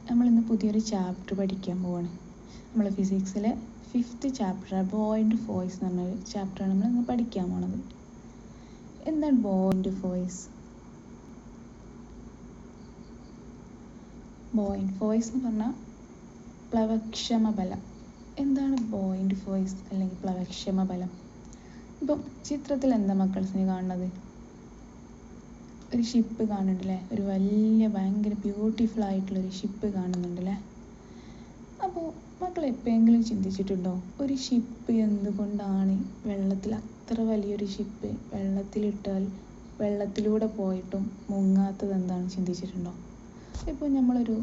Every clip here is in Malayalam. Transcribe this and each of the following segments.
നമ്മളിന്ന് പുതിയൊരു ചാപ്റ്റർ പഠിക്കാൻ പോവാണ്. നമ്മൾ ഫിസിക്സിലെ 5th chapter boy and voice എന്ന് പറഞ്ഞൊരു ചാപ്റ്ററാണ് നമ്മളിന്ന് പഠിക്കാൻ പോണത്. എന്താണ് boy and voice? Boy and voice എന്ന് പറഞ്ഞാൽ പ്ലവക്ഷമ ബലം. എന്താണ് ബോയ് ആൻഡ് വോയിസ് അല്ലെങ്കിൽ പ്ലവക്ഷമ ബലം? ഇപ്പം ചിത്രത്തിൽ എന്താ മക്കൾസിന് കാണുന്നത്? ഒരു ഷിപ്പ് കാണുന്നുണ്ടല്ലേ, ഒരു വലിയ ഭയങ്കര ബ്യൂട്ടിഫുൾ ആയിട്ടുള്ളൊരു ഷിപ്പ് കാണുന്നുണ്ടല്ലേ. അപ്പോൾ മക്കൾ എപ്പോഴെങ്കിലും ചിന്തിച്ചിട്ടുണ്ടോ, ഒരു ഷിപ്പ് എന്തുകൊണ്ടാണ് വെള്ളത്തിൽ, അത്ര വലിയൊരു ഷിപ്പ് വെള്ളത്തിലിട്ടാൽ വെള്ളത്തിലൂടെ പോയിട്ടും മുങ്ങാത്തത് എന്താണെന്ന് ചിന്തിച്ചിട്ടുണ്ടോ? ഇപ്പോൾ നമ്മളൊരു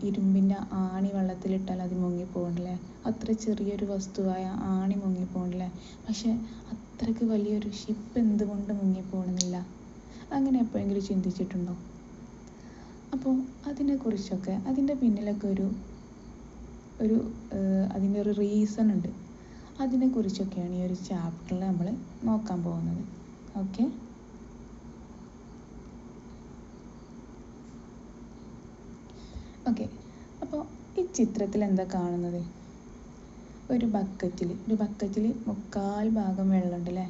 ഇരുമ്പിൻ്റെ ആണി വെള്ളത്തിലിട്ടാൽ അത് മുങ്ങിപ്പോകണ്ടല്ലേ, അത്ര ചെറിയൊരു വസ്തുവായ ആണി മുങ്ങിപ്പോകണ്ടല്ലേ. പക്ഷെ അത്രയ്ക്ക് വലിയൊരു ഷിപ്പ് എന്തുകൊണ്ട് മുങ്ങിപ്പോകണമെന്നില്ല? അങ്ങനെ എപ്പോഴെങ്കിലും ചിന്തിച്ചിട്ടുണ്ടോ? അപ്പോൾ അതിനെക്കുറിച്ചൊക്കെ, അതിൻ്റെ പിന്നിലൊക്കെ അതിൻ്റെ ഒരു റീസൺ ഉണ്ട്. അതിനെക്കുറിച്ചൊക്കെയാണ് ഈ ഒരു ചാപ്റ്ററിൽ നമ്മൾ നോക്കാൻ പോകുന്നത്. ഓക്കെ, അപ്പോൾ ഈ ചിത്രത്തിൽ എന്താ കാണുന്നത്? ഒരു ബക്കറ്റിൽ 3/4 ഭാഗം വെള്ളമുണ്ടല്ലേ.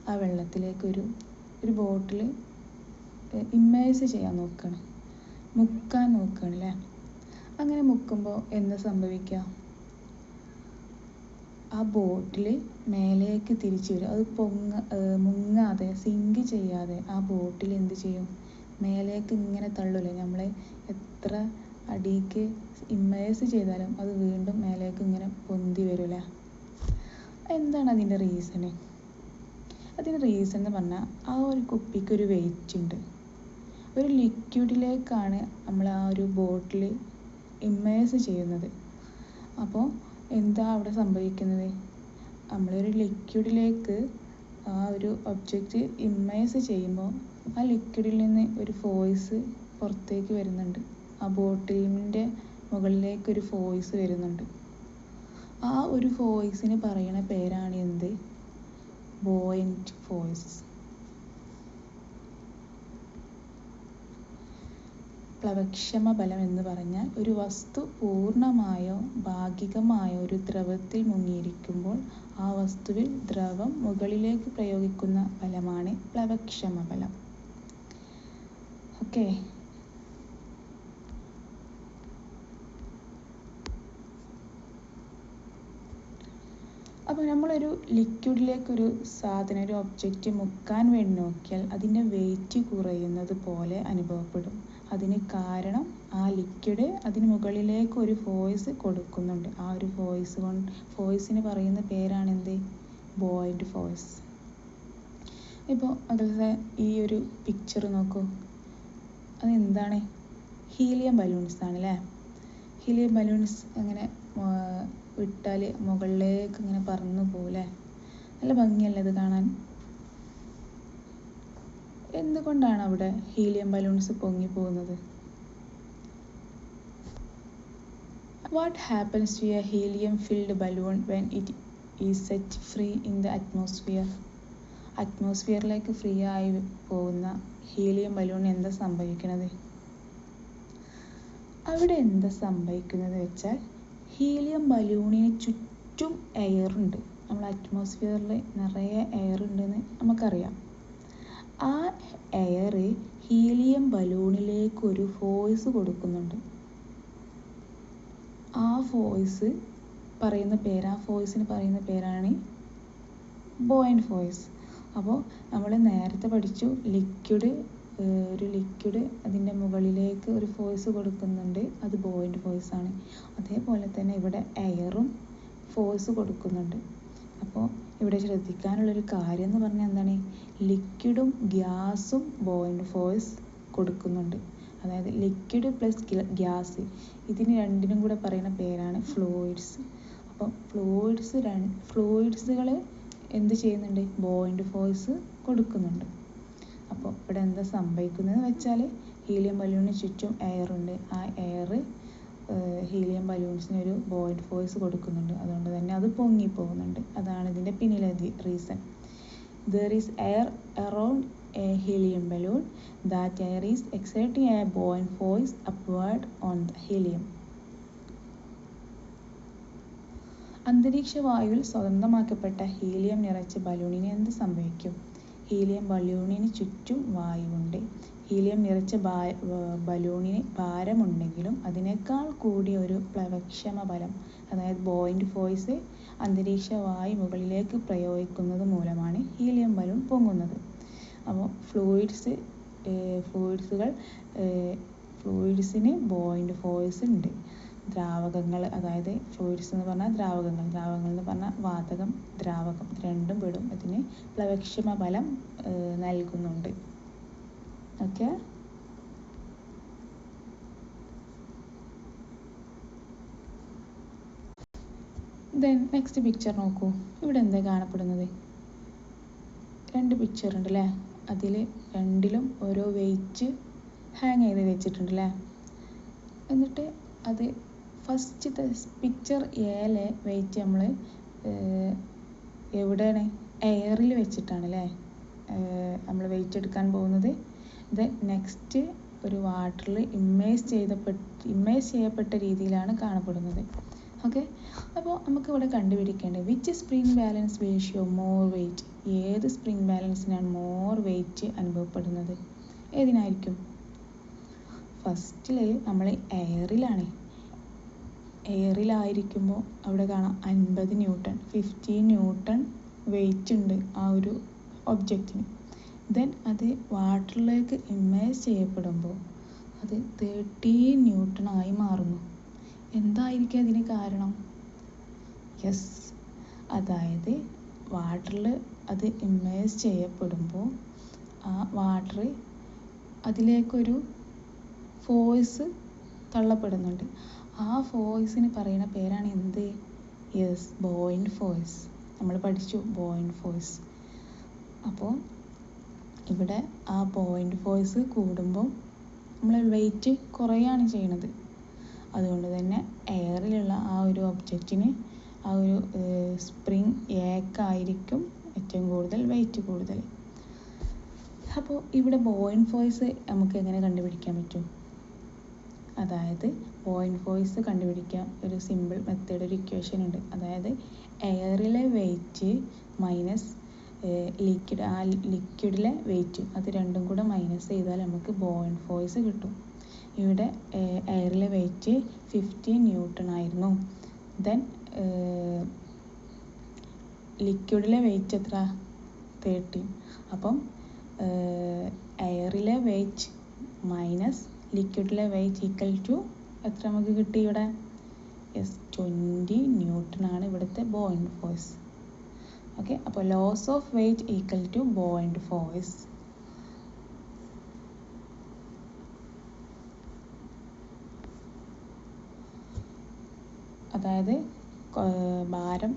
ആ വെള്ളത്തിലേക്ക് ഒരു ബോട്ടിൽ ഇമ്മേഴ്സ് ചെയ്യാൻ നോക്കുകയാണ്, മുക്കാൻ നോക്കുകയാണല്ലേ. അങ്ങനെ മുക്കുമ്പോൾ എന്താ സംഭവിക്കുക? ആ ബോട്ടിൽ മേലേക്ക് തിരിച്ചു വരും. അത് മുങ്ങാതെ, സിങ്ക് ചെയ്യാതെ ആ ബോട്ടിൽ എന്ത് ചെയ്യും? മേലേക്ക് ഇങ്ങനെ തള്ളൂലേ. നമ്മൾ എത്ര അടിക്ക് ഇമ്മേഴ്സ് ചെയ്താലും അത് വീണ്ടും മേലേക്ക് ഇങ്ങനെ പൊന്തി വരില്ലേ. എന്താണ് അതിൻ്റെ റീസണ്? അതിൻ്റെ റീസൺ എന്ന് പറഞ്ഞാൽ, ആ ഒരു കുപ്പിക്ക് ഒരു വെയിറ്റ് ഉണ്ട്. ഒരു ലിക്വിഡിലേക്കാണ് നമ്മൾ ആ ഒരു ബോട്ടിൽ ഇമ്മേഴ്സ് ചെയ്യുന്നത്. അപ്പോൾ എന്താ അവിടെ സംഭവിക്കുന്നത്? നമ്മളൊരു ലിക്വിഡിലേക്ക് ആ ഒരു ഒബ്ജക്റ്റ് ഇമ്മേഴ്സ് ചെയ്യുമ്പോൾ ആ ലിക്വിഡിൽ നിന്ന് ഒരു ഫോഴ്സ് പുറത്തേക്ക് വരുന്നുണ്ട്. ആ ബോട്ടിലിൻ്റെ മുകളിലേക്ക് ഒരു ഫോഴ്സ് വരുന്നുണ്ട്. ആ ഒരു ഫോഴ്സിന് പറയുന്ന പേരാണ് എന്ത്? ബോയന്റ് ഫോഴ്സ്. പ്ലവക്ഷമ ബലം എന്ന് പറഞ്ഞാൽ, ഒരു വസ്തു പൂർണ്ണമായോ ഭാഗികമായോ ഒരു ദ്രവത്തിൽ മുങ്ങിയിരിക്കുമ്പോൾ ആ വസ്തുവിൽ ദ്രവം മുകളിലേക്ക് പ്രയോഗിക്കുന്ന ബലമാണ് പ്ലവക്ഷമ ബലം. ഓക്കെ, അപ്പോൾ നമ്മളൊരു ലിക്വിഡിലേക്കൊരു സാധനം, ഒരു ഒബ്ജക്റ്റ് മുക്കാൻ വേണ്ടി നോക്കിയാൽ അതിൻ്റെ വെയിറ്റ് കുറയുന്നത് പോലെ അനുഭവപ്പെടും. അതിന് കാരണം ആ ലിക്വിഡ് അതിന് മുകളിലേക്ക് ഒരു ഫോഴ്സ് കൊടുക്കുന്നുണ്ട്. ആ ഒരു ഫോഴ്സിന് പറയുന്ന പേരാണ് എന്ത്? ബോയന്റ് ഫോഴ്സ്. ഇപ്പോൾ മക്കളെ ഈ ഒരു പിക്ചർ നോക്കൂ. അതെന്താണ്? ഹീലിയം ബലൂൺസ് ആണല്ലേ. ഹീലിയം ബലൂൺസ് അങ്ങനെ വിട്ടാൽ മുകളിലേക്ക് ഇങ്ങനെ പറന്നു പോകൂലേ. നല്ല ഭംഗിയല്ലേ ഇത് കാണാൻ? എന്തുകൊണ്ടാണ് അവിടെ ഹീലിയം ബലൂൺസ് പൊങ്ങി പോകുന്നത്? What happens to a helium-filled balloon when it is set free in the atmosphere? അറ്റ്മോസ്ഫിയറിലേക്ക് ഫ്രീ ആയി പോകുന്ന ഹീലിയം ബലൂൺ എന്താ സംഭവിക്കുന്നത്? അവിടെ എന്താ സംഭവിക്കുന്നത് വെച്ചാൽ, ഹീലിയം ബലൂണിന് ചുറ്റും എയറുണ്ട്. നമ്മൾ അറ്റ്മോസ്ഫിയറിൽ നിറയെ എയർ ഉണ്ടെന്ന് നമുക്കറിയാം. ആ എയർ ഹീലിയം ബലൂണിലേക്ക് ഒരു ഫോഴ്സ് കൊടുക്കുന്നുണ്ട്. ആ ഫോഴ്സിന് പറയുന്ന പേരാണ് ബോയന്റ് ഫോഴ്സ്. അപ്പോൾ നമ്മൾ നേരത്തെ പഠിച്ചു, ഒരു ലിക്വിഡ് അതിൻ്റെ മുകളിലേക്ക് ഒരു ഫോഴ്സ് കൊടുക്കുന്നുണ്ട്, അത് ബോയന്റ് ഫോഴ്സ് ആണ്. അതേപോലെ തന്നെ ഇവിടെ എയറും ഫോഴ്സ് കൊടുക്കുന്നുണ്ട്. അപ്പോൾ ഇവിടെ ശ്രദ്ധിക്കാനുള്ളൊരു കാര്യം എന്ന് പറഞ്ഞാൽ എന്താണ്? ലിക്വിഡും ഗ്യാസും ബോയന്റ് ഫോഴ്സ് കൊടുക്കുന്നുണ്ട്. അതായത് ലിക്വിഡ് പ്ലസ് ഗ്യാസ്, ഇതിന് രണ്ടിനും കൂടെ പറയുന്ന പേരാണ് ഫ്ലൂയിഡ്സ്. അപ്പം ഫ്ലൂയിഡ്സുകൾ എന്ത് ചെയ്യുന്നുണ്ട്? ബോയന്റ് ഫോഴ്സ് കൊടുക്കുന്നുണ്ട്. അപ്പോൾ ഇവിടെ എന്താ സംഭവിക്കുന്നതെന്ന് വെച്ചാൽ, ഹീലിയം ബലൂണിന് ചുറ്റും എയറുണ്ട്. ആ എയർ ഹീലിയം ബലൂൺസിന് ഒരു ബോയന്റ് ഫോഴ്സ് കൊടുക്കുന്നുണ്ട്. അതുകൊണ്ട് തന്നെ അത് പൊങ്ങിപ്പോകുന്നുണ്ട്. അതാണ് ഇതിൻ്റെ പിന്നിലെ reason. There is air around a helium balloon, that air is exerting a buoyant force upward on the helium. അന്തരീക്ഷ വായുവിൽ സ്വതന്ത്രമാക്കപ്പെട്ട ഹീലിയം നിറച്ച ബലൂണിന് എന്ത് സംഭവിക്കും? ഹീലിയം ബലൂണിന് ചുറ്റും വായുവുണ്ട്. ഹീലിയം നിറച്ച ബലൂണിന് ഭാരമുണ്ടെങ്കിലും അതിനേക്കാൾ കൂടിയ ഒരു പ്ലവക്ഷമ ബലം, അതായത് ബോയിൻ്റ് ഫോഴ്സ് അന്തരീക്ഷ വായു മുകളിലേക്ക് പ്രയോഗിക്കുന്നത് മൂലമാണ് ഹീലിയം ബലൂൺ പൊങ്ങുന്നത്. അപ്പോൾ ഫ്ലൂയിഡ്സിന് ബോയിൻ്റ് ഫോഴ്സ് ഉണ്ട്. ദ്രാവകങ്ങൾ, അതായത് ഫ്ലൂയിഡ്സ് എന്ന് പറഞ്ഞാൽ ദ്രാവകങ്ങൾ എന്ന് പറഞ്ഞാൽ വാതകം, ദ്രാവകം രണ്ടും പെടും. അതിന് പ്ലവക്ഷമ ബലം നൽകുന്നുണ്ട്. ഓക്കെ, ദെൻ നെക്സ്റ്റ് പിക്ചർ നോക്കൂ. ഇവിടെ എന്താ കാണപ്പെടുന്നത്? 2 പിക്ചർ ഉണ്ട് അല്ലേ? അതിൽ രണ്ടിലും ഓരോ വെയിറ്റ് ഹാങ് ചെയ്ത് വെച്ചിട്ടുണ്ട് അല്ലേ? എന്നിട്ട് അത് ഫസ്റ്റത്തെ പിക്ചർ എയിലെ വെയിറ്റ് നമ്മൾ എവിടെയാണ്? എയറിൽ വെച്ചിട്ടാണ് അല്ലേ നമ്മൾ വെയിറ്റ് എടുക്കാൻ പോകുന്നത്. ദെൻ നെക്സ്റ്റ് ഒരു വാട്ടറിൽ ഇമ്മേഴ്സ് ചെയ്യപ്പെട്ട രീതിയിലാണ് കാണപ്പെടുന്നത്. ഓക്കെ, അപ്പോൾ നമുക്ക് ഇവിടെ കണ്ടുപിടിക്കേണ്ടത് which spring balance will show more wait. ഏത് സ്പ്രിംഗ് ബാലൻസിനാണ് മോർ വെയിറ്റ് അനുഭവപ്പെടുന്നത്? ഏതിനായിരിക്കും? ഫസ്റ്റിൽ നമ്മൾ എയറിലായിരിക്കുമ്പോൾ അവിടെ കാണാം 50 ന്യൂട്ടൺ, 15 ന്യൂട്ടൺ വെയിറ്റ് ഉണ്ട് ആ ഒരു ഒബ്ജക്റ്റിന്. ദെൻ അത് വാട്ടറിലേക്ക് ഇമ്മേഴ്സ് ചെയ്യപ്പെടുമ്പോൾ അത് 13 ന്യൂട്ടണായി മാറുന്നു. എന്തായിരിക്കും അതിന് കാരണം? യെസ്, അതായത് വാട്ടറിൽ അത് ഇമ്മേഴ്സ് ചെയ്യപ്പെടുമ്പോൾ ആ വാട്ടർ അതിലേക്കൊരു ഫോഴ്സ് തള്ളപ്പെടുന്നുണ്ട്. ആ ഫോഴ്സിന് പറയുന്ന പേരാണ് എന്ത്? Yes, buoyant force. നമ്മൾ പഠിച്ചു ബോയിൻ്റ് ഫോഴ്സ്. അപ്പോൾ ഇവിടെ ആ ബോയിൻ്റ് ഫോഴ്സ് കൂടുമ്പോൾ നമ്മൾ വെയിറ്റ് കുറയാണ് ചെയ്യണത്. അതുകൊണ്ട് തന്നെ എയറിലുള്ള ആ ഒരു ഒബ്ജക്റ്റിന് ആ ഒരു സ്പ്രിംഗ് ഏക്കായിരിക്കും ഏറ്റവും കൂടുതൽ വെയിറ്റ് കൂടുതൽ. അപ്പോൾ ഇവിടെ ബോയിൻ്റ് ഫോഴ്സ് നമുക്ക് എങ്ങനെ കണ്ടുപിടിക്കാൻ പറ്റും? അതായത് ബോയിൻ്റ് ഫോഴ്സ് കണ്ടുപിടിക്കാൻ ഒരു സിമ്പിൾ മെത്തേഡ്, ഒരു ഇക്വേഷൻ ഉണ്ട്. അതായത് എയറിലെ വെയിറ്റ് മൈനസ് ലിക്വിഡിലെ വെയിറ്റ്, അത് രണ്ടും കൂടെ മൈനസ് ചെയ്താൽ നമുക്ക് ബോയിൻ്റ് ഫോഴ്സ് കിട്ടും. ഇവിടെ എയറിലെ വെയിറ്റ് 15 ന്യൂട്ടൺ ആയിരുന്നു. ദെൻ ലിക്വിഡിലെ വെയിറ്റ് എത്ര? 13. അപ്പം എയറിലെ വെയിറ്റ് മൈനസ് ലിക്വിഡിലെ വെയിറ്റ് ഈക്വൽ ടു എത്ര നമുക്ക് കിട്ടി ഇവിടെ? യെസ്, 20 ന്യൂട്ടൺ ആണ് ഇവിടുത്തെ ബോയിൻ്റ് ഫോഴ്സ്. ഓക്കെ, അപ്പോൾ loss of weight equal to buoyant force. അതായത് ഭാരം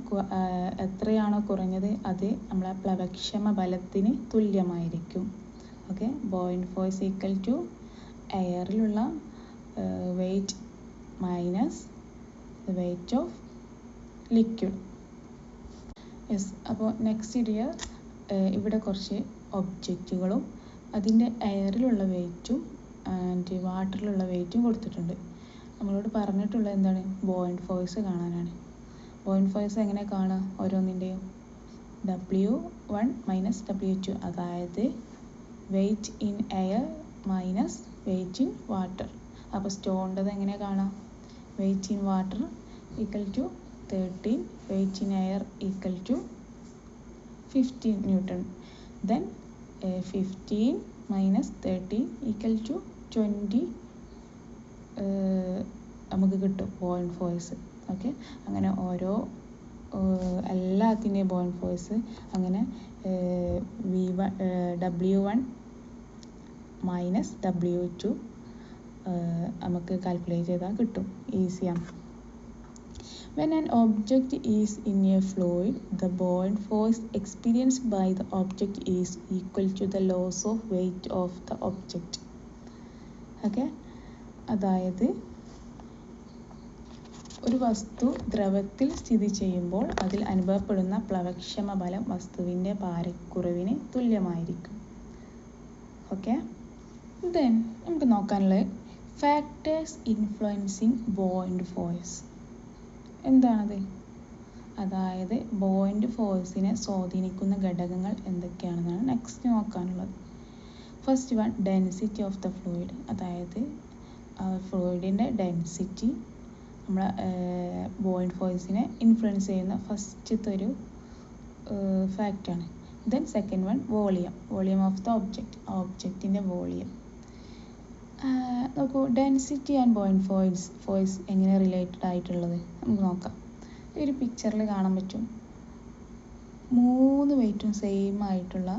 എത്രയാണോ കുറഞ്ഞത് അത് നമ്മളെ പ്ലവക്ഷമ ബലത്തിന് തുല്യമായിരിക്കും. Okay, buoyant force equal to എയറിലുള്ള weight minus weight of liquid. Yes, അപ്പോൾ നെക്സ്റ്റ് ഇയർ ഇവിടെ കുറച്ച് ഒബ്ജക്റ്റുകളും അതിൻ്റെ എയറിലുള്ള വെയിറ്റും ആൻഡ് വാട്ടറിലുള്ള വെയിറ്റും കൊടുത്തിട്ടുണ്ട്. നമ്മളോട് പറഞ്ഞിട്ടുള്ളത് എന്താണ്? ബോയിൻ്റ് ഫോഴ്സ് കാണാനാണ്. ബോയിൻ്റ് ഫോഴ്സ് എങ്ങനെ കാണുക? ഓരോന്നിൻ്റെയും W1 മൈനസ് W2, അതായത് weight in air minus weight in water. അപ്പോൾ സ്റ്റോണിൻ്റെത് എങ്ങനെ കാണാം? Weight in water equal to 13, weight in air equal to 15 newton. Then 15 minus 13 equal to 20 നമുക്ക് കിട്ടും ബോയിൻ്റ് ഫോഴ്സ്. ഓക്കെ, അങ്ങനെ ഓരോ എല്ലാത്തിൻ്റെയും ബോയിൻ്റ് ഫോഴ്സ് അങ്ങനെ W1 മൈനസ് W2 നമുക്ക് കാൽക്കുലേറ്റ് ചെയ്താൽ കിട്ടും, ഈസിയാണ്. When an object is in a fluid, the buoyant force experienced by the object is equal to the loss of weight of the object. Okay? അതായത് ഒരു വസ്തു ദ്രവത്തിൽ സ്ഥിതി ചെയ്യുമ്പോൾ അതിൽ അനുഭവപ്പെടുന്ന പ്ലവക്ഷമ ബലം വസ്തുവിൻ്റെ ഭാരക്കുറവിന് തുല്യമായിരിക്കും. ഓക്കെ. ദെൻ നമുക്ക് നോക്കാനുള്ളത് ഫാക്ടേഴ്സ് ഇൻഫ്ലുവൻസിങ് ബോയിൻഡ് ഫോഴ്സ്. എന്താണത്? അതായത് ബോയിൻഡ് ഫോഴ്സിനെ സ്വാധീനിക്കുന്ന ഘടകങ്ങൾ എന്തൊക്കെയാണെന്നാണ് നെക്സ്റ്റ് നോക്കാനുള്ളത്. First one, density of the fluid. അതായത് ഫ്ലൂയിഡിൻ്റെ ഡെൻസിറ്റി നമ്മളെ ബോയിൻഡ് ഫോഴ്സിനെ ഇൻഫ്ലുവൻസ് ചെയ്യുന്ന ഫസ്റ്റത്തെ ഒരു ഫാക്റ്റാണ്. Then second one, volume of the object. ആ ഒബ്ജക്റ്റിൻ്റെ വോളിയം. നോക്കൂ, ഡെൻസിറ്റി ആൻഡ് ബോയിൻഡ് ഫോഴ്സ് എങ്ങനെ റിലേറ്റഡ് ആയിട്ടുള്ളത് നമുക്ക് നോക്കാം. ഈ ഒരു പിക്ചറിൽ കാണാൻ പറ്റും 3 വെയിറ്റും സെയിം ആയിട്ടുള്ള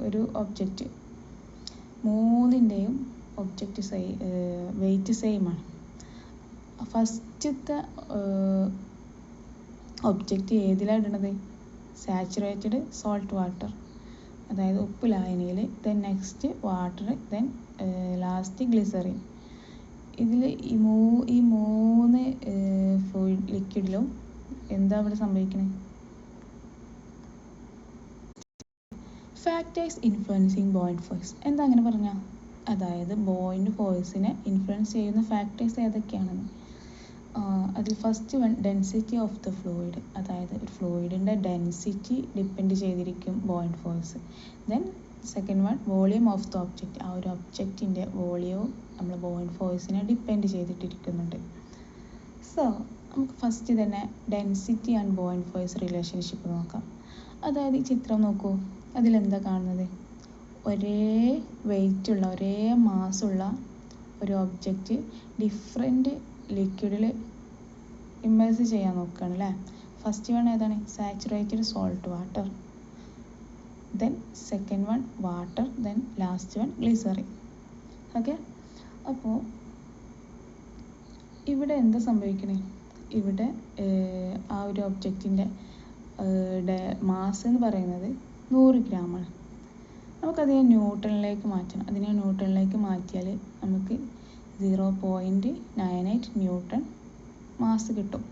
ഒരു ഒബ്ജക്റ്റ്. 3ൻ്റെയും ഒബ്ജക്റ്റ് വെയിറ്റ് സെയിം ആണ്. ഫസ്റ്റത്തെ ഒബ്ജക്റ്റ് ഏതിലാണ് ഇടുന്നത്? സാച്ചുറേറ്റഡ് സോൾട്ട് വാട്ടർ, അതായത് ഉപ്പ് ലായനിയിൽ. Then next water, then last glycerine. ഇതിൽ ഈ 3 ഫ്ലൂയിഡ് ലിക്വിഡിലും എന്താ ഇവിടെ സംഭവിക്കുന്നത്? Factors influencing buoyant force. എന്താ അങ്ങനെ പറഞ്ഞാൽ? അതായത് ബോയിൻഡ് ഫോഴ്സിനെ ഇൻഫ്ലുവൻസ് ചെയ്യുന്ന ഫാക്ടേഴ്സ് ഏതൊക്കെയാണെന്ന്. അതിൽ first one, density of the fluid. അതായത് ഒരു ഫ്ലൂയിഡിൻ്റെ ഡെൻസിറ്റി ഡിപ്പെൻഡ് ചെയ്തിരിക്കും buoyant force. Then second one, volume of the object. ആ ഒരു ഒബ്ജക്റ്റിൻ്റെ വോളിയവും നമ്മൾ ബോയിൻഡ് ഫോഴ്സിനെ ഡിപ്പെൻഡ് ചെയ്തിട്ടിരിക്കുന്നുണ്ട്. സോ നമുക്ക് ഫസ്റ്റ് തന്നെ density and buoyant force relationship നോക്കാം. അതായത് ഈ ചിത്രം നോക്കൂ, അതിലെന്താ കാണുന്നത്? ഒരേ വെയിറ്റുള്ള, ഒരേ മാസ്സുള്ള ഒരു ഒബ്ജക്റ്റ് ഡിഫറെൻറ്റ് ലിക്വിഡിൽ ഇമ്മേഴ്സ് ചെയ്യാൻ നോക്കുകയാണ് അല്ലേ. ഫസ്റ്റ് വൺ ഏതാണ്? Saturated salt water. Then second one water. Then last one glycerine. Okay. അപ്പോൾ ഇവിടെ എന്താ സംഭവിക്കണേ? ഇവിടെ ആ ഒരു ഒബ്ജക്റ്റിൻ്റെ മാസ് എന്ന് പറയുന്നത് 100 ഗ്രാമാണ്. നമുക്കതിനെ ന്യൂട്ടണിലേക്ക് മാറ്റണം. അതിനെ ന്യൂട്ടണിലേക്ക് മാറ്റിയാൽ നമുക്ക് 0.98 ന്യൂട്ടൺ മാസ് കിട്ടും.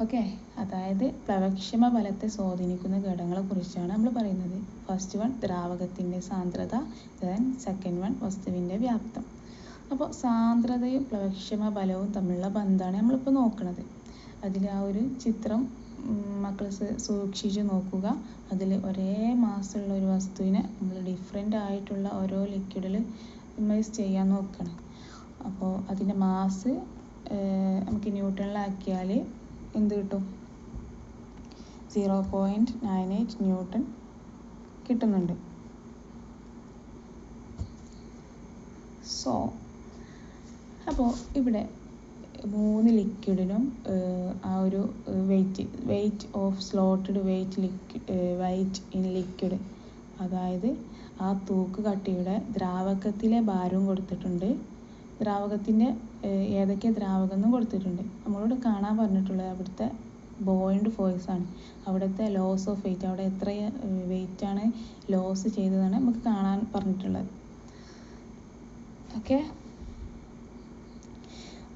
ഓക്കെ. അതായത് പ്രവക്ഷമ ബലത്തെ സ്വാധീനിക്കുന്ന ഘടകങ്ങളെ കുറിച്ചാണ് നമ്മൾ പറയുന്നത്. ഫസ്റ്റ് വൺ, ദ്രാവകത്തിൻ്റെ സാന്ദ്രത. ദെൻ സെക്കൻഡ് വൺ, വസ്തുവിൻ്റെ വ്യാപ്തം. അപ്പോൾ സാന്ദ്രതയും പ്രവക്ഷമ ബലവും തമ്മിലുള്ള ബന്ധമാണ് നമ്മളിപ്പോൾ നോക്കുന്നത്. അതിൽ ആ ഒരു ചിത്രം മക്കൾ സൂക്ഷിച്ച് നോക്കുക. അതിൽ ഒരേ മാസ്സുള്ള ഒരു വസ്തുവിനെ നമ്മൾ ഡിഫറെൻ്റ് ആയിട്ടുള്ള ഓരോ ലിക്വിഡിൽ ഇമേഴ്സ് ചെയ്യാൻ നോക്കണം. അപ്പോൾ അതിൻ്റെ മാസ് നമുക്ക് ന്യൂട്ടണിലാക്കിയാൽ എന്ത് കിട്ടും? 0.98 ന്യൂട്ടൺ കിട്ടുന്നുണ്ട്. സോ അപ്പോൾ ഇവിടെ 3 ലിക്വിഡിനും ആ ഒരു weight of slotted weight in liquid, അതായത് ആ തൂക്ക് കട്ടിയുടെ ദ്രാവകത്തിലെ ഭാരവും കൊടുത്തിട്ടുണ്ട്. ദ്രാവകത്തിൻ്റെ ഏതൊക്കെ ദ്രാവകം എന്നും കൊടുത്തിട്ടുണ്ട്. നമ്മളോട് കാണാൻ പറഞ്ഞിട്ടുള്ളത് അവിടുത്തെ ബോയിൻഡ് ഫോഴ്സ് ആണ്. അവിടുത്തെ ലോസ് ഓഫ് വെയിറ്റ്, അവിടെ എത്ര വെയിറ്റാണ് ലോസ് ചെയ്തതാണ് നമുക്ക് കാണാൻ പറഞ്ഞിട്ടുള്ളത്. ഓക്കെ.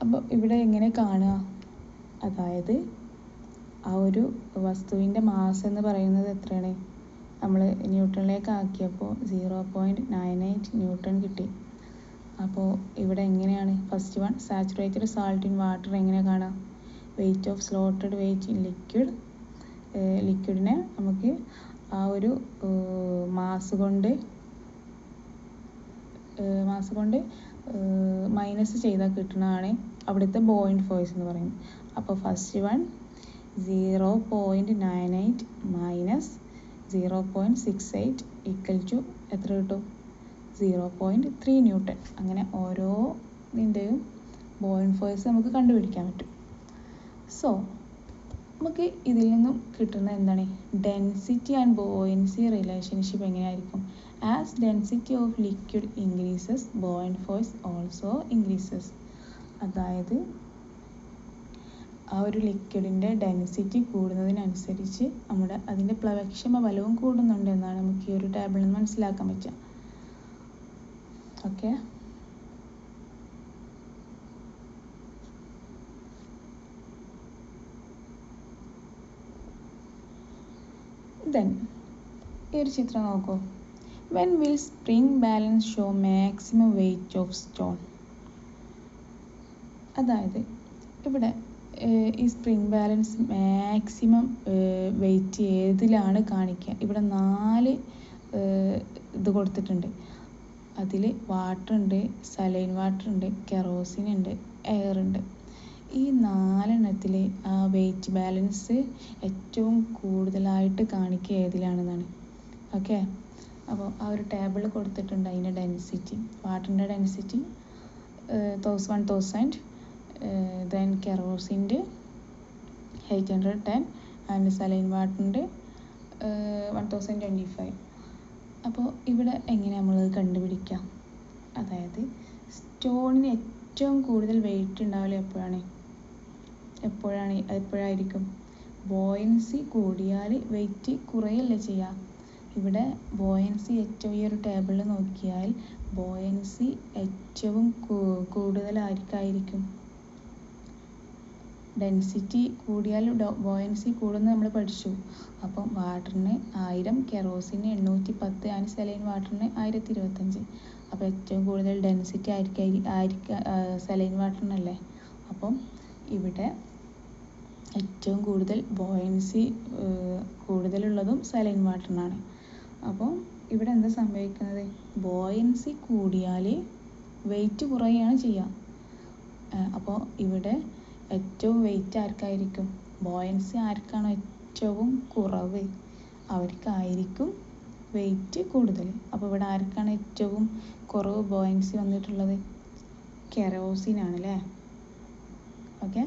അപ്പോൾ ഇവിടെ എങ്ങനെ കാണുക? അതായത് ആ ഒരു വസ്തുവിൻ്റെ മാസ് എന്ന് പറയുന്നത് എത്രയാണ്? നമ്മൾ ന്യൂട്ടണിലേക്ക് ആക്കിയപ്പോൾ 0.98 ന്യൂട്ടൺ കിട്ടി. അപ്പോൾ ഇവിടെ എങ്ങനെയാണ്? First one, saturated salt in water എങ്ങനെ കാണാം? Weight of slotted weight in ലിക്വിഡിനെ നമുക്ക് ആ ഒരു മാസ് കൊണ്ട് മൈനസ് ചെയ്താൽ കിട്ടുന്നതാണ് അവിടുത്തെ ബോയിൻഡ് ഫോഴ്സ് എന്ന് പറയുന്നത്. അപ്പോൾ first one 0.98 minus 0.68 equal to എത്ര കിട്ടും? 0.3 ന്യൂട്ടൺ. അങ്ങനെ ഓരോന്നിൻ്റെയും ബോയിൻഡ് ഫോഴ്സ് നമുക്ക് കണ്ടുപിടിക്കാൻ പറ്റും. സോ നമുക്ക് ഇതിൽ നിന്നും കിട്ടുന്ന എന്താണ്? ഡെൻസിറ്റി ആൻഡ് ബോയൻസി റിലേഷൻഷിപ്പ് എങ്ങനെയായിരിക്കും? As density of liquid increases buoyant force also increases. അതായത് ആ ഒരു ലിക്വിഡിൻ്റെ ഡെൻസിറ്റി കൂടുന്നതിനനുസരിച്ച് അതിൻ്റെ പ്രവക്ഷമ ബലവും കൂടുന്നുണ്ട് എന്നാണ് നമുക്ക് ഈ ഒരു ടേബിളിൽ നിന്ന് മനസ്സിലാക്കാൻ പറ്റുക. ഓക്കെ. ദെൻ ഈ ഒരു ചിത്രം നോക്കൂ. When will spring balance show maximum weight of stone? അതായത് ഇവിടെ ഈ സ്പ്രിംഗ് ബാലൻസ് മാക്സിമം വെയിറ്റ് ഏതിലാണ് കാണിക്കുക? ഇവിടെ 4 ഇത് കൊടുത്തിട്ടുണ്ട്. അതിൽ വാട്ടർ ഉണ്ട്, സലൈൻ വാട്ടർ ഉണ്ട്, കെറോസിൻ ഉണ്ട്, എയർ ഉണ്ട്. ഈ 4 ആ വെയിറ്റ് ബാലൻസ് ഏറ്റവും കൂടുതലായിട്ട് കാണിക്കുക ഏതിലാണെന്നാണ്. ഓക്കെ, അപ്പോൾ ആ ഒരു ടേബിൾ കൊടുത്തിട്ടുണ്ട്. അതിൻ്റെ ഡെൻസിറ്റി, വാട്ടറിൻ്റെ ഡെൻസിറ്റി 1000, ദെൻ കെറോസിൻ്റെ 810 ആൻഡ് സലൈൻ വാട്ടറിൻ്റെ 1025. അപ്പോൾ ഇവിടെ എങ്ങനെ നമ്മൾ കണ്ടുപിടിക്കാം? അതായത് സ്റ്റോണിന് ഏറ്റവും കൂടുതൽ വെയിറ്റ് ഉണ്ടാവില്ല എപ്പോഴായിരിക്കും? ബോയൻസി കൂടിയാൽ വെയിറ്റ് കുറയല്ലേ ചെയ്യുക. ഇവിടെ ബോയൻസി ഏറ്റവും, ഈ ഒരു ടേബിളിൽ നോക്കിയാൽ ബോയൻസി ഏറ്റവും കൂടുതലായിരിക്കും. ഡെൻസിറ്റി കൂടിയാൽ ബോയൻസി കൂടുന്നത് നമ്മൾ പഠിച്ചു. അപ്പം വാട്ടറിന് 1000, കെറോസിന് 810 ആൻഡ് സലൈൻ വാട്ടറിന് 1025. അപ്പോൾ ഏറ്റവും കൂടുതൽ ഡെൻസിറ്റി ആയിരിക്കും സലൈൻ വാട്ടറിനല്ലേ. അപ്പം ഇവിടെ ഏറ്റവും കൂടുതൽ ബോയൻസി കൂടുതലുള്ളതും സലൈൻ വാട്ടറിനാണ്. അപ്പോൾ ഇവിടെ എന്താ സംഭവിക്കുന്നത്? ബോയൻസി കൂടിയാൽ വെയിറ്റ് കുറയുകയാണ് ചെയ്യുക. അപ്പോൾ ഇവിടെ ഏറ്റവും വെയിറ്റ് ആർക്കായിരിക്കും? ബോയൻസി ആർക്കാണോ ഏറ്റവും കുറവ് അവർക്കായിരിക്കും വെയിറ്റ് കൂടുതൽ. അപ്പോൾ ഇവിടെ ആർക്കാണ് ഏറ്റവും കുറവ് ബോയൻസി വന്നിട്ടുള്ളത്? കെറോസിനാണ് അല്ലേ. ഓക്കെ,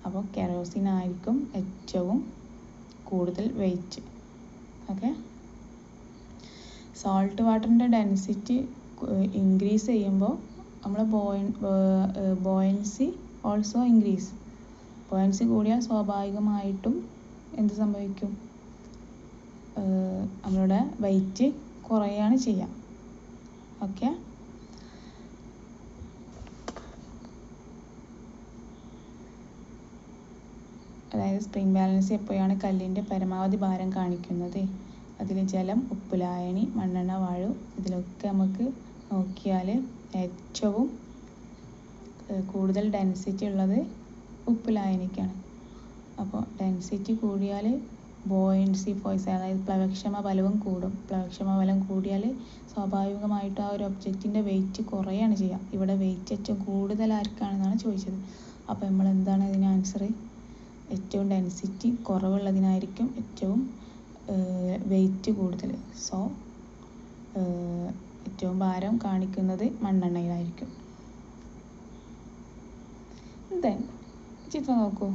അപ്പോൾ കെറോസിനായിരിക്കും ഏറ്റവും കൂടുതൽ വെയിറ്റ്. ഓക്കെ, സോൾട്ട് വാട്ടറിൻ്റെ ഡെൻസിറ്റി ഇൻക്രീസ് ചെയ്യുമ്പോൾ നമ്മൾ ബോയൻസി ഓൾസോ ഇൻക്രീസ്. ബോയൻസി കൂടിയാൽ സ്വാഭാവികമായിട്ടും എന്ത് സംഭവിക്കും? നമ്മളുടെ വെയിറ്റ് കുറയാണ് ചെയ്യുക. ഓക്കെ, അതായത് സ്പ്രിംഗ് ബാലൻസ് എപ്പോഴാണ് കല്ലിൻ്റെ പരമാവധി ഭാരം കാണിക്കുന്നത്? അതിൽ ജലം, ഉപ്പ് ലായനി, മണ്ണെണ്ണ, വായു, ഇതിലൊക്കെ നമുക്ക് നോക്കിയാൽ ഏറ്റവും കൂടുതൽ ഡെൻസിറ്റി ഉള്ളത് ഉപ്പ് ലായനിക്കാണ്. അപ്പോൾ ഡെൻസിറ്റി കൂടിയാൽ ബോയൻസി ഫോഴ്സ്, അതായത് പ്ലവക്ഷമ ബലവും കൂടും. പ്ലവക്ഷമ ബലം കൂടിയാൽ സ്വാഭാവികമായിട്ടും ആ ഒരു ഒബ്ജക്റ്റിൻ്റെ വെയിറ്റ് കുറയാണ് ചെയ്യുക. ഇവിടെ വെയിറ്റ് ഏറ്റവും കൂടുതൽ ആർക്കാണെന്നാണ് ചോദിച്ചത്. അപ്പോൾ നമ്മൾ എന്താണ് ഇതിന് ആൻസർ? ഏറ്റവും ഡെൻസിറ്റി കുറവുള്ളതിനായിരിക്കും ഏറ്റവും വെയിറ്റ് കൂടുതൽ. സോ ഏറ്റവും ഭാരം കാണിക്കുന്നത് മണ്ണെണ്ണയിലായിരിക്കും. ദെൻ ചിത്രം നോക്കൂ.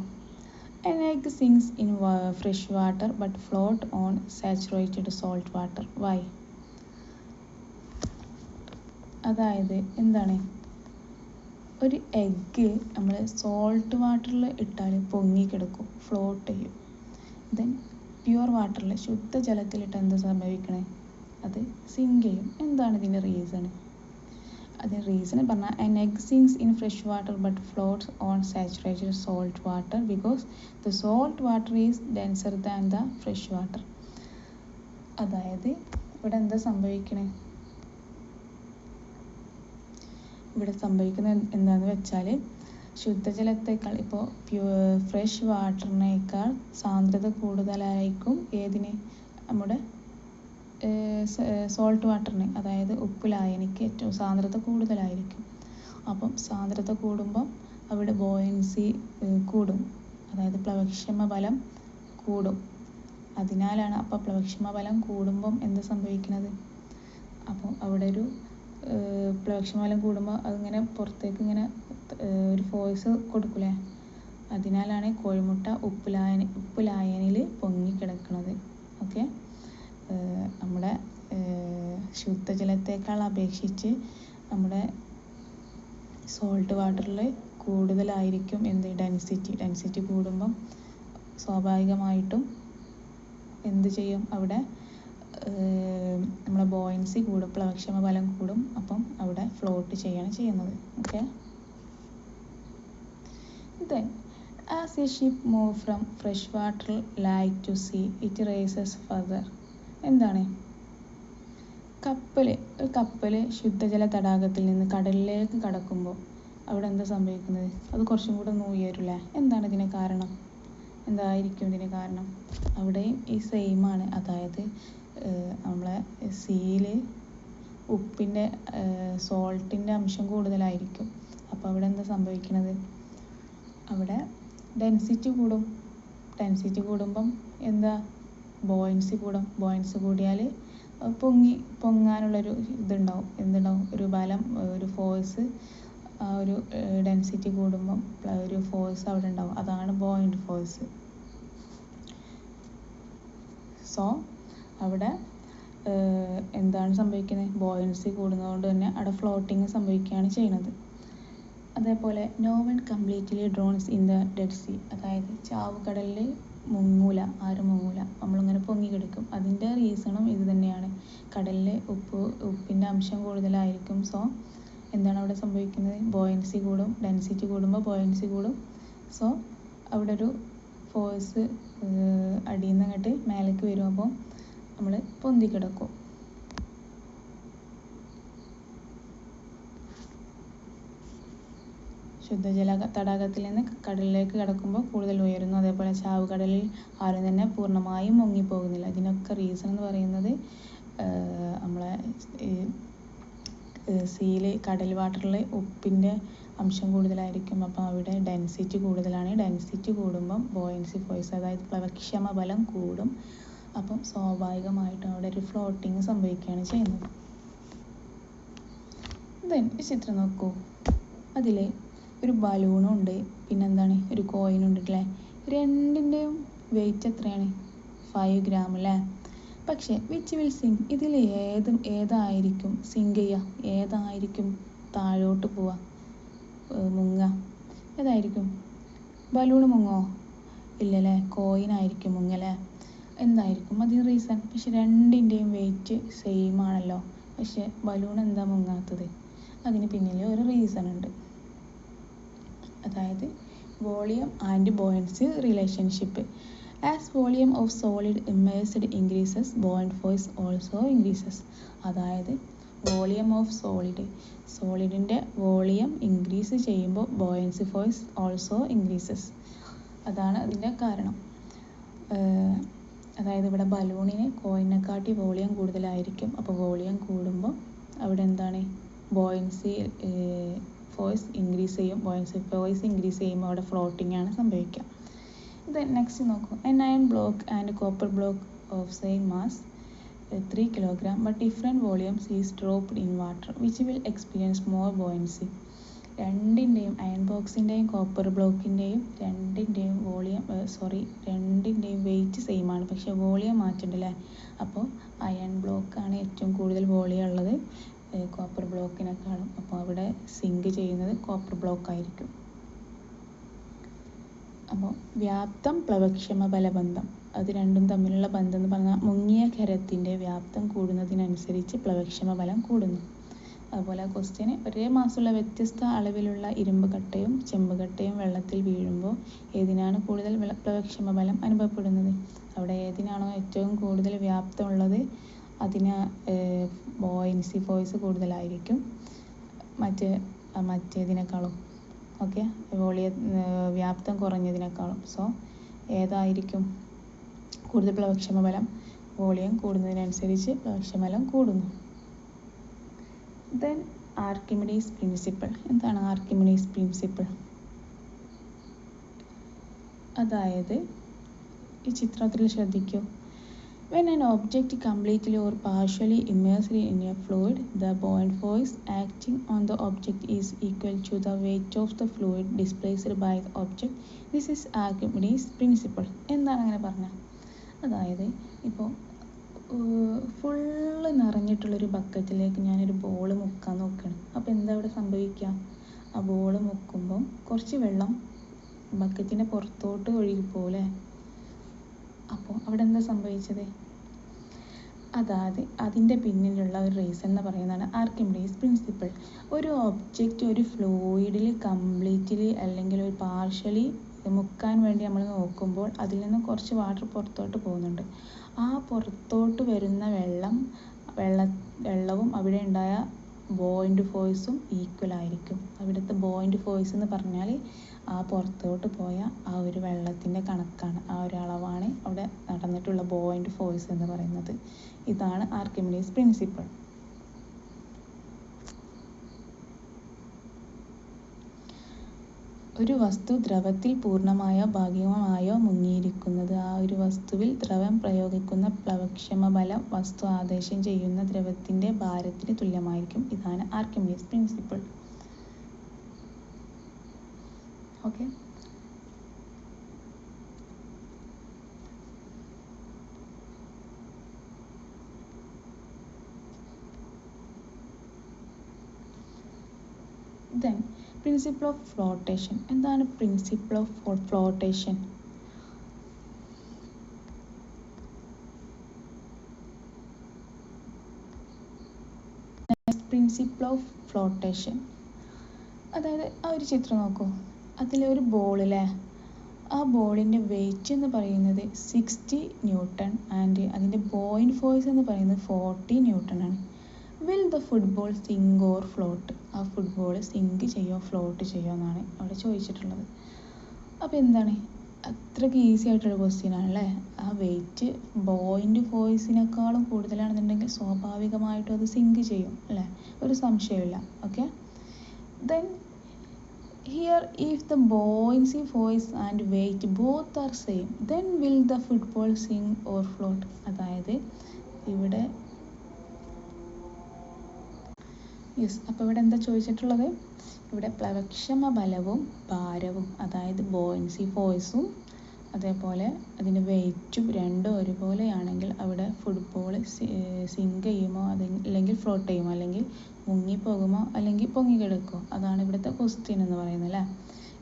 An egg sinks in fresh water but float on saturated salt water. Why? അതായത് എന്താണ്? ഒരു എഗ്ഗ് നമ്മൾ സോൾട്ട് വാട്ടറിൽ ഇട്ടാൽ പൊങ്ങിക്കിടക്കും, ഫ്ലോട്ട് ചെയ്യും. ദെൻ പ്യുവർ വാട്ടറിൽ, ശുദ്ധജലത്തിലിട്ട് എന്ത് സംഭവിക്കണേ? അത് സിങ്ക് ചെയ്യും. എന്താണ് ഇതിൻ്റെ റീസൺ? അതിന് റീസൺ പറഞ്ഞാൽ an egg sinks in fresh water but floats on saturated salt water because the salt water is denser than the fresh water. അതായത് ഇവിടെ എന്താ സംഭവിക്കണേ? ഇവിടെ സംഭവിക്കുന്നത് എന്താണെന്ന് വെച്ചാൽ ശുദ്ധജലത്തേക്കാൾ ഇപ്പോൾ ഫ്രഷ് വാട്ടറിനേക്കാൾ സാന്ദ്രത കൂടുതലായിരിക്കും ഏതിന്? നമ്മുടെ സോൾട്ട് വാട്ടറിന്, അതായത് ഉപ്പ് ലായനിക്ക് ഏറ്റവും സാന്ദ്രത കൂടുതലായിരിക്കും. അപ്പം സാന്ദ്രത കൂടുമ്പം അവിടെ ബോയൻസി കൂടും, അതായത് പ്ലവക്ഷമ ബലം കൂടും. അതിനാലാണ് അപ്പോൾ പ്ലവക്ഷമ ബലം കൂടുമ്പം എന്ത് സംഭവിക്കുന്നത്? അപ്പം അവിടെ ഒരു പ്ലവക്ഷമ ബലം കൂടുമ്പോൾ അതിങ്ങനെ പുറത്തേക്ക് ഇങ്ങനെ ഒരു ഫോഴ്സ് കൊടുക്കൂലേ? അതിനാലാണ് കോഴിമുട്ട ഉപ്പ് ലായനിയിൽ പൊങ്ങിക്കിടക്കുന്നത്. ഓക്കെ, നമ്മുടെ ശുദ്ധജലത്തേക്കാൾ അപേക്ഷിച്ച് നമ്മുടെ സോൾട്ട് വാട്ടറിൽ കൂടുതലായിരിക്കും എന്ത്? ഡെൻസിറ്റി കൂടുമ്പം സ്വാഭാവികമായിട്ടും എന്ത് ചെയ്യും? അവിടെ നമ്മളെ ബോയൻസി കൂടും, പ്ലവക്ഷമ ബലം കൂടും. അപ്പം അവിടെ ഫ്ലോട്ട് ചെയ്യാണ് ചെയ്യുന്നത്. Okay, then as a ship moves from fresh water lake to sea, it rises further. എന്താണ് ഒരു കപ്പൽ ശുദ്ധജല തടാകത്തിൽ നിന്ന് കടലിലേക്ക് കടക്കുമ്പോൾ അവിടെ എന്താ സംഭവിക്കുന്നത്? അത് കുറച്ചും കൂടെ ഒന്ന് ഉയരില്ലേ? എന്താണ് ഇതിന് കാരണം? എന്തായിരിക്കും ഇതിന് കാരണം? അവിടെയും ഈ സെയിമാണ്. അതായത് നമ്മളെ സീയിൽ ഉപ്പിൻ്റെ സോൾട്ടിൻ്റെ അംശം കൂടുതലായിരിക്കും. അപ്പോൾ അവിടെ എന്താ സംഭവിക്കുന്നത്? അവിടെ ഡെൻസിറ്റി കൂടും. ഡെൻസിറ്റി കൂടുമ്പം എന്താ ബോയൻസി കൂടും. ബോയൻസി കൂടിയാൽ പൊങ്ങാനുള്ളൊരു എന്തുണ്ടാവും? ഒരു ബലം, ഒരു ഫോഴ്സ്. ആ ഒരു ഡെൻസിറ്റി കൂടുമ്പം ഒരു ഫോഴ്സ് അവിടെ ഉണ്ടാവും. അതാണ് ബോയിൻ്റ് ഫോഴ്സ്. സോ അവിടെ എന്താണ് സംഭവിക്കുന്നത്? ബോയൻസി കൂടുന്നതുകൊണ്ട് തന്നെ അവിടെ ഫ്ലോട്ടിങ് സംഭവിക്കുകയാണ് ചെയ്യുന്നത്. അതേപോലെ no one completely drowns in the Dead Sea. അതായത് ചാവുകടലിൽ മുങ്ങൂല, ആരും മുങ്ങൂല, നമ്മളിങ്ങനെ പൊങ്ങിക്കിടക്കും. അതിൻ്റെ റീസണും ഇത് തന്നെയാണ്. കടലിൽ ഉപ്പിൻ്റെ അംശം കൂടുതലായിരിക്കും. സോ എന്താണ് അവിടെ സംഭവിക്കുന്നത്? ബോയൻസി കൂടും. ഡെൻസിറ്റി കൂടുമ്പോൾ ബോയൻസി കൂടും. സോ അവിടെ ഒരു ഫോഴ്സ് അടിയിൽ നിന്ന് അങ്ങോട്ട് മേലേക്ക് വരും. അപ്പോൾ നമ്മൾ പൊന്തിക്കിടക്കും. ശുദ്ധജല തടാകത്തിൽ നിന്ന് കടലിലേക്ക് കടക്കുമ്പോൾ കൂടുതൽ ഉയരുന്നു. അതേപോലെ ചാവുകടലിൽ ആരും തന്നെ പൂർണ്ണമായും മുങ്ങിപ്പോകുന്നില്ല. ഇതിനൊക്കെ റീസൺ എന്ന് പറയുന്നത് നമ്മളെ സീയിൽ, കടൽ വാട്ടറിൽ ഉപ്പിൻ്റെ അംശം കൂടുതലായിരിക്കും. അപ്പം അവിടെ ഡെൻസിറ്റി കൂടുതലാണ്. ഡെൻസിറ്റി കൂടുമ്പം ബോയൻസി ഫോഴ്സ്, അതായത് പ്ലവക്ഷമ ബലം കൂടും. അപ്പം സ്വാഭാവികമായിട്ടും അവിടെ ഒരു ഫ്ലോട്ടിങ് സംഭവിക്കുകയാണ് ചെയ്യുന്നത്. ദെൻ ഈ ചിത്രം നോക്കൂ. അതിൽ ഒരു ബലൂണും ഉണ്ട്, പിന്നെന്താണ്, ഒരു കോയിനും ഉണ്ടല്ലേ. രണ്ടിൻ്റെയും വെയിറ്റ് എത്രയാണ്? 5 gram അല്ലേ. പക്ഷേ വിച്ച് വിൽ സിങ്ക്? ഇതിൽ ഏതായിരിക്കും സിങ്ക് ചെയ്യുക? ഏതായിരിക്കും താഴോട്ട് പോവുക, മുങ്ങുക? ഏതായിരിക്കും? ബലൂണ് മുങ്ങോ? ഇല്ലല്ലേ, കോയിനായിരിക്കും മുങ്ങല്ലേ. എന്തായിരിക്കും അതിന് റീസൺ? പക്ഷെ രണ്ടിൻ്റെയും വെയിറ്റ് സെയിം ആണല്ലോ. പക്ഷെ ബലൂൺ എന്താ മുങ്ങാത്തത്? അതിന് പിന്നിൽ ഒരു റീസൺ ഉണ്ട്. അതായത് volume and buoyancy relationship. As volume of solid immersed increases, buoyant force also increases. അതായത് വോളിയം ഓഫ് സോളിഡിൻ്റെ വോളിയം ഇൻക്രീസ് ചെയ്യുമ്പോൾ ബോയൻസി ഫോഴ്സ് ഓൾസോ ഇൻക്രീസസ്. അതാണ് അതിൻ്റെ കാരണം. അതായത് ഇവിടെ ബലൂണിന് കോയിനെക്കാട്ടി വോളിയം കൂടുതലായിരിക്കും. അപ്പോൾ വോളിയം കൂടുമ്പോൾ അവിടെ എന്താണ്, ബോയൻസി ഫോഴ്സ് ഇൻക്രീസ് ചെയ്യും. ബോയൻസി ഫോഴ്സ് ഇൻക്രീസ് ചെയ്യുമ്പോൾ അവിടെ ഫ്ലോട്ടിംഗ് ആണ് സംഭവിക്കുക. ഇത് നെക്സ്റ്റ് നോക്കൂ. N iron block and copper block of same mass 3 kg but different volumes is dropped in water which will experience more buoyancy. രണ്ടിൻ്റെയും, അയൺ ബോക്സിൻ്റെയും കോപ്പർ ബ്ലോക്കിൻ്റെയും രണ്ടിൻ്റെയും വെയിറ്റ് സെയിം ആണ്. പക്ഷേ വോളിയം മാറ്റുണ്ടല്ലേ. അപ്പോൾ അയൺ ബ്ലോക്കാണ് ഏറ്റവും കൂടുതൽ വോളിയം ഉള്ളത് കോപ്പർ ബ്ലോക്കിനേക്കാളും. അപ്പോൾ അവിടെ സിങ്ക് ചെയ്യുന്നത് കോപ്പർ ബ്ലോക്ക് ആയിരിക്കും. അപ്പോൾ വ്യാപ്തം പ്ലവക്ഷമ ബലബന്ധം, അത് രണ്ടും തമ്മിലുള്ള ബന്ധം എന്ന് പറഞ്ഞാൽ മുങ്ങിയ ഖരത്തിൻ്റെ വ്യാപ്തം കൂടുന്നതിനനുസരിച്ച് പ്ലവക്ഷമ ബലം കൂടുന്നു. അതുപോലെ ക്വസ്റ്റ്യന് ഒരേ മാസമുള്ള വ്യത്യസ്ത അളവിലുള്ള ഇരുമ്പ് കട്ടയും ചെമ്പ് കട്ടയും വെള്ളത്തിൽ വീഴുമ്പോൾ ഏതിനാണ് കൂടുതൽ പ്ലവക്ഷമ ബലം അനുഭവപ്പെടുന്നത്? അവിടെ ഏതിനാണോ ഏറ്റവും കൂടുതൽ വ്യാപ്തമുള്ളത് അതിന് ബോയൻസി ഫോഴ്സ് കൂടുതലായിരിക്കും മറ്റേതിനേക്കാളും. ഓക്കെ, വ്യാപ്തം കുറഞ്ഞതിനേക്കാളും. സോ ഏതായിരിക്കും കൂടുതൽ പ്ലവക്ഷമ ബലം? വോളിയം കൂടുന്നതിനനുസരിച്ച് പ്ലവക്ഷമ ബലം കൂടുന്നു. Then Archimedes principle. എന്താണ് ആർക്കിമിഡീസ് പ്രിൻസിപ്പിൾ? അതായത് ഈ ചിത്രത്തിൽ ശ്രദ്ധിക്കൂ. When an object completely or partially immersed in a fluid, the buoyant force acting on the object is equal to the weight of the fluid displaced by the object. This is Archimedes' principle. എന്താണ് അങ്ങനെ പറഞ്ഞത്? അതായത് ഇപ്പോൾ ഫുള്ള് നിറഞ്ഞിട്ടുള്ളൊരു ബക്കറ്റിലേക്ക് ഞാനൊരു ബോൾ മുക്കാൻ നോക്കുകയാണ്. അപ്പോൾ എന്താ അവിടെ സംഭവിക്കുക? ആ ബോൾ മുക്കുമ്പം കുറച്ച് വെള്ളം ബക്കറ്റിൻ്റെ പുറത്തോട്ട് ഒഴുകിപ്പോലെ. അപ്പോൾ അവിടെ എന്താ സംഭവിച്ചത്? അതായത് അതിൻ്റെ പിന്നിലുള്ള ഒരു റീസൺ എന്ന് പറയുന്നതാണ് ആർക്കിമിഡീസ് പ്രിൻസിപ്പിൾ. ഒരു ഒബ്ജക്റ്റ് ഒരു ഫ്ലൂയിഡിൽ കംപ്ലീറ്റ്ലി അല്ലെങ്കിൽ ഒരു പാർഷ്യലി മുക്കാൻ വേണ്ടി നമ്മൾ നോക്കുമ്പോൾ അതിൽ നിന്ന് കുറച്ച് വാട്ടർ പുറത്തോട്ട് പോകുന്നുണ്ട്. ആ ആ പുറത്തോട്ട് വരുന്ന വെള്ളവും അവിടെ ഉണ്ടായ ബോയിൻ്റ് ഫോഴ്സും ഈക്വൽ ആയിരിക്കും. അവിടുത്തെ ബോയിൻ്റ് ഫോഴ്സ് എന്ന് പറഞ്ഞാൽ ആ പുറത്തോട്ട് പോയ ആ ഒരു വെള്ളത്തിൻ്റെ കണക്കാണ്, ആ ഒരു അളവാണ് അവിടെ നടന്നിട്ടുള്ള ബോയിൻ്റ് ഫോഴ്സ് എന്ന് പറയുന്നത്. ഇതാണ് ആർക്കിമിഡീസ് പ്രിൻസിപ്പിൾ. ഒരു വസ്തു ദ്രവത്തിൽ പൂർണ്ണമായോ ഭാഗികമായോ മുങ്ങിയിരിക്കുന്നത് ആ ഒരു വസ്തുവിൽ ദ്രവം പ്രയോഗിക്കുന്ന പ്ലവക്ഷമ ബലം വസ്തു ആദേശം ചെയ്യുന്ന ദ്രവത്തിന്റെ ഭാരത്തിന് തുല്യമായിരിക്കും. ഇതാണ് Archimedes principle. Okay. Then principle of flotation. എന്താണ് principle of flotation? Principle of flotation അതായത് ആ ഒരു ചിത്രം നോക്കൂ. അതിലെ ഒരു ബോളിലെ ആ ബോളിൻ്റെ വെയിറ്റ് എന്ന് പറയുന്നത് 60 ന്യൂട്ടൺ ആൻഡ് അതിൻ്റെ ബോയിൻ്റ് ഫോഴ്സ് എന്ന് പറയുന്നത് 40 ന്യൂട്ടൺ ആണ്. Will the football sink or float? ആ ഫുട്ബോൾ സിങ്ക് ചെയ്യോ ഫ്ലോട്ട് ചെയ്യോ എന്നാണ് അവിടെ ചോദിച്ചിട്ടുള്ളത്. അപ്പോൾ എന്താണ്, അത്രയ്ക്ക് ഈസി ആയിട്ടുള്ള ക്വസ്റ്റ്യൻ ആണല്ലേ. ആ വെയിറ്റ് ബോയിൻ്റ് ഫോഴ്സിനേക്കാളും കൂടുതലാണെന്നുണ്ടെങ്കിൽ സ്വാഭാവികമായിട്ടും അത് സിങ്ക് ചെയ്യും അല്ലേ, ഒരു സംശയമില്ല. Okay. Then here if the buoyancy force and weight both are same then will the football sink or float? അതായത് ഇവിടെ അപ്പോൾ ഇവിടെ എന്താ ചോദിച്ചിട്ടുള്ളത്? ഇവിടെ പ്ലവക്ഷമ ബലവും ഭാരവും, അതായത് ബോയിൻസി ഫോഴ്സും അതേപോലെ അതിൻ്റെ വെയിറ്റും രണ്ടും ഒരുപോലെയാണെങ്കിൽ അവിടെ ഫുട്ബോൾ സിങ്ക് ചെയ്യുമോ അല്ലെങ്കിൽ ഫ്ലോട്ട് ചെയ്യുമോ, അല്ലെങ്കിൽ മുങ്ങിപ്പോകുമോ അല്ലെങ്കിൽ പൊങ്ങിക്കിടക്കുമോ? അതാണ് ഇവിടുത്തെ ക്വസ്റ്റ്യൻ എന്ന് പറയുന്നത് അല്ലേ.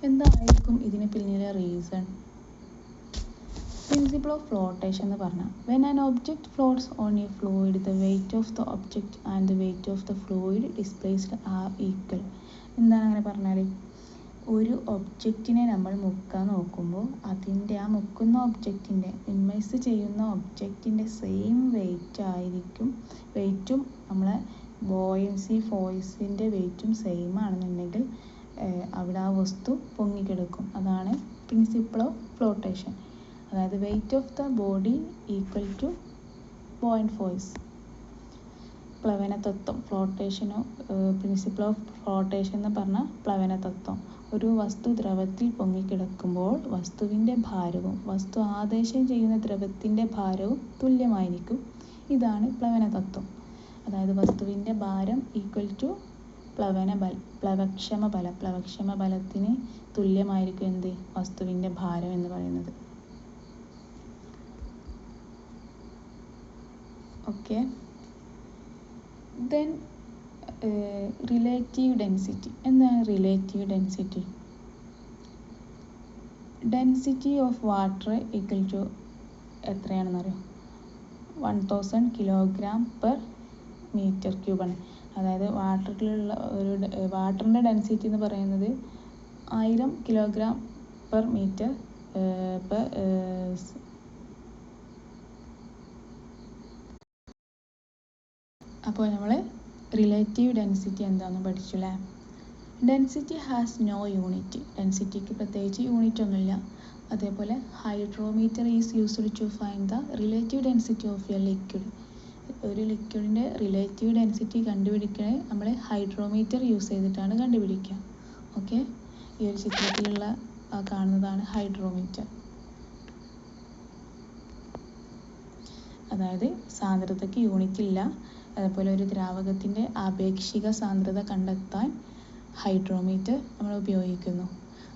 എന്തായിരിക്കും ഇതിന് പിന്നിലെ റീസൺ? പ്രിൻസിപ്പിൾ ഓഫ് ഫ്ലോട്ടേഷൻ എന്ന് പറഞ്ഞാൽ when an object floats on a fluid the weight of the object and the weight of the fluid displaced are equal. എന്താണ് അങ്ങനെ പറഞ്ഞാൽ, ഒരു ഒബ്ജക്റ്റിനെ നമ്മൾ മുക്കാൻ നോക്കുമ്പോൾ അതിൻ്റെ ആ മുക്കുന്ന ഒബ്ജക്റ്റിൻ്റെ ഇമ്മേഴ്സ് ചെയ്യുന്ന ഒബ്ജക്റ്റിൻ്റെ സെയിം വെയിറ്റ് ആയിരിക്കും, വെയിറ്റും നമ്മളെ ബോയൻസി ഫോഴ്സിൻ്റെ വെയിറ്റും സെയിം ആണെന്നുണ്ടെങ്കിൽ അവിടെ ആ വസ്തു പൊങ്ങിക്കിടക്കും. അതാണ് പ്രിൻസിപ്പിൾ ഓഫ് ഫ്ലോട്ടേഷൻ. അതായത് weight of the body equal to buoyant force. പ്ലവന തത്വം, ഫ്ലോട്ടേഷനോ പ്രിൻസിപ്പിൾ ഓഫ് ഫ്ലോട്ടേഷൻ എന്ന് പറഞ്ഞാൽ പ്ലവന തത്വം. ഒരു വസ്തു ദ്രവത്തിൽ പൊങ്ങിക്കിടക്കുമ്പോൾ വസ്തുവിൻ്റെ ഭാരവും വസ്തു ആദേശം ചെയ്യുന്ന ദ്രവത്തിൻ്റെ ഭാരവും തുല്യമായിരിക്കും. ഇതാണ് പ്ലവന തത്വം. അതായത് വസ്തുവിൻ്റെ ഭാരം ഈക്വൽ ടു പ്ലവക്ഷമ ബലത്തിന് തുല്യമായിരിക്കും എന്ത്, വസ്തുവിൻ്റെ ഭാരം എന്ന് പറയുന്നത്. ഓക്കെ. Then relative density. എന്താണ് relative density? Density of water equal to എത്രയാണെന്നറിയോ? 1000 kg/m³ ആണ്. അതായത് വാട്ടറിൻ്റെ ഡെൻസിറ്റി എന്ന് പറയുന്നത് 1000 kg/m. അപ്പോൾ നമ്മൾ റിലേറ്റീവ് ഡെൻസിറ്റി എന്താണെന്ന് പഠിച്ചു അല്ലേ. Density has no unit. ഡെൻസിറ്റിക്ക് പ്രത്യേകിച്ച് യൂണിറ്റ് ഒന്നുമില്ല. അതേപോലെ hydrometer is used to find the relative density of a liquid. ഒരു ലിക്വിഡിൻ്റെ റിലേറ്റീവ് ഡെൻസിറ്റി കണ്ടുപിടിക്കണേ നമ്മൾ ഹൈഡ്രോമീറ്റർ യൂസ് ചെയ്തിട്ടാണ് കണ്ടുപിടിക്കുക. ഓക്കെ. ഈ ഒരു ചിത്രത്തിലുള്ള കാണുന്നതാണ് ഹൈഡ്രോമീറ്റർ. അതായത് സാന്ദ്രതയ്ക്ക് യൂണിറ്റ് ഇല്ല. അതുപോലെ ഒരു ദ്രാവകത്തിൻ്റെ ആപേക്ഷിക സാന്ദ്രത കണ്ടെത്താൻ ഹൈഡ്രോമീറ്റർ നമ്മൾ ഉപയോഗിക്കുന്നു.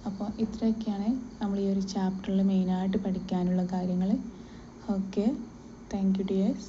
അപ്പോൾ ഇത്രയൊക്കെയാണ് നമ്മൾ ഈ ഒരു ചാപ്റ്ററിൽ മെയിനായിട്ട് പഠിക്കാനുള്ള കാര്യങ്ങൾ. Okay, thank you dears.